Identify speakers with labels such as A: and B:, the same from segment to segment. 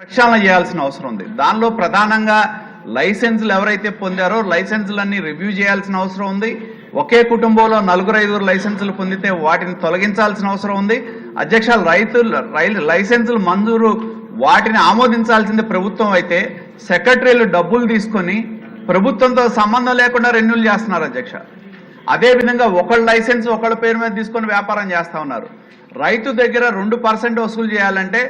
A: ప్రక్షాళన చేయాల్సిన అవసరం ఉంది. దానిలో ప్రధానంగా లైసెన్సులు ఎవరైతే పొందారో లైసెన్సులన్నీ రివ్యూ చేయాల్సిన అవసరం ఉంది. ఒకే కుటుంబంలో 4-5 లైసెన్సులు పొందితే వాటిని తొలగించాల్సిన అవసరం ఉంది. అధ్యక్ష, లైసెన్సులు మంజూరు వాటిని ఆమోదించాల్సింది ప్రభుత్వం అయితే సెక్రటరీలు డబ్బులు తీసుకొని ప్రభుత్వంతో సంబంధం లేకుండా రెన్యూల్ చేస్తున్నారు అధ్యక్ష. అదేవిధంగా ఒకళ్ళ లైసెన్స్ ఒకళ్ళ పేరు మీద తీసుకొని వ్యాపారం చేస్తా ఉన్నారు. రైతు దగ్గర 2% వసూలు చేయాలంటే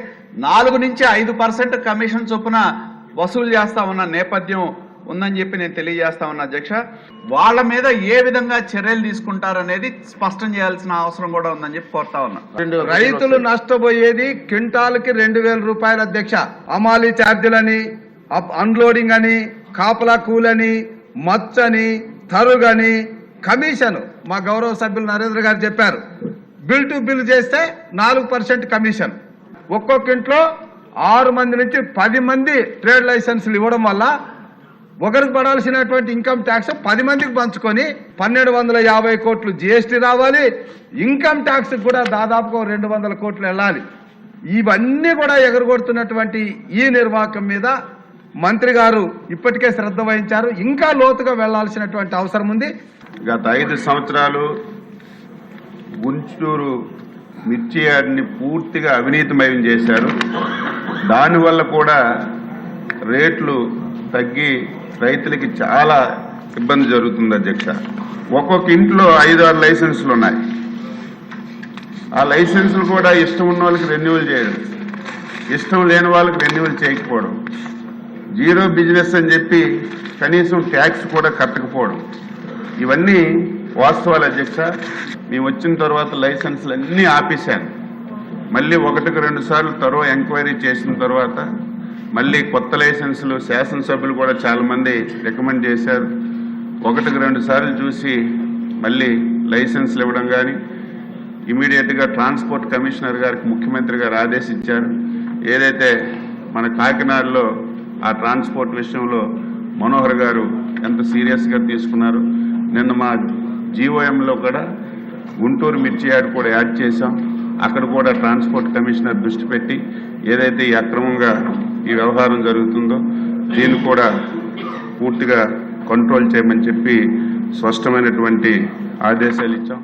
A: 4 నుంచి 5% కమిషన్ చొప్పున వసూలు చేస్తా ఉన్న నేపథ్యం ఉందని చెప్పి నేను తెలియజేస్తా ఉన్నా అధ్యక్ష. వాళ్ళ మీద ఏ విధంగా చర్యలు తీసుకుంటారనేది స్పష్టం చేయాల్సిన అవసరం కూడా ఉందని చెప్పి కోరుతా ఉన్నా.
B: రైతులు నష్టపోయేది క్వింటాల్కి 2,000 రూపాయలు అధ్యక్ష. అమాలీ ఛార్జీలని, అన్లోడింగ్ అని, కాపలా కూలని, మచ్చని, తరుగని, కమిషన్ మా గౌరవ సభ్యులు నరేంద్ర గారు చెప్పారు. బిల్ టు బిల్ చేస్తే 4% కమిషన్. ఒక్కొక్క ఇంట్లో 6 మంది నుంచి 10 మంది ట్రేడ్ లైసెన్సులు ఇవ్వడం వల్ల ఒకరికి పడాల్సినటువంటి ఇన్కమ్ ట్యాక్స్ 10 మందికి పంచుకొని 1,250 కోట్లు జిఎస్టీ రావాలి. ఇన్కమ్ ట్యాక్స్ కూడా దాదాపుగా 200 కోట్లు వెళ్ళాలి. ఇవన్నీ కూడా ఎగరగొడుతున్నటువంటి ఈ నిర్వాహకం మీద మంత్రి గారు ఇప్పటికే శ్రద్ధ వహించారు. ఇంకా లోతుగా వెళ్లాల్సినటువంటి అవసరం ఉంది.
C: గత 5 సంవత్సరాలు గుంటూరు మిర్చి యార్డ్ని పూర్తిగా అవినీతిమయం చేశారు. దానివల్ల కూడా రేట్లు తగ్గి రైతులకి చాలా ఇబ్బంది జరుగుతుంది అధ్యక్ష. ఒక్కొక్క ఇంట్లో 5-6 లైసెన్సులు ఉన్నాయి. ఆ లైసెన్సులు కూడా ఇష్టం ఉన్న వాళ్ళకి రెన్యువల్ చేయడం, ఇష్టం లేని వాళ్ళకి రెన్యువల్ చేయకపోవడం, జీరో బిజినెస్ అని చెప్పి కనీసం ట్యాక్స్ కూడా కట్టకపోవడం, ఇవన్నీ వాస్తవాలు అధ్యక్ష. మేము వచ్చిన తర్వాత లైసెన్సులు అన్నీ ఆపేశాను. మళ్ళీ 1-2 సార్లు త్వరగా ఎంక్వైరీ చేసిన తర్వాత మళ్ళీ కొత్త లైసెన్సులు శాసనసభ్యులు కూడా చాలామంది రికమెండ్ చేశారు. 1-2 సార్లు చూసి మళ్ళీ లైసెన్సులు ఇవ్వడం కానీ, ఇమీడియట్గా ట్రాన్స్పోర్ట్ కమిషనర్ గారికి ముఖ్యమంత్రి గారు ఆదేశించారు. ఏదైతే మన కాకినాడలో ఆ ట్రాన్స్పోర్ట్ విషయంలో మనోహర్ గారు ఎంత సీరియస్గా తీసుకున్నారు. నిన్న మా జీఓఎంలో కూడా గుంటూరు మిర్చి యార్డ్ కూడా యాడ్ చేశాం. అక్కడ కూడా ట్రాన్స్పోర్ట్ కమిషనర్ దృష్టి పెట్టి ఏదైతే ఈ అక్రమంగా ఈ వ్యవహారం జరుగుతుందో దీన్ని కూడా పూర్తిగా కంట్రోల్ చేయమని చెప్పి స్పష్టమైనటువంటి ఆదేశాలు ఇచ్చాం.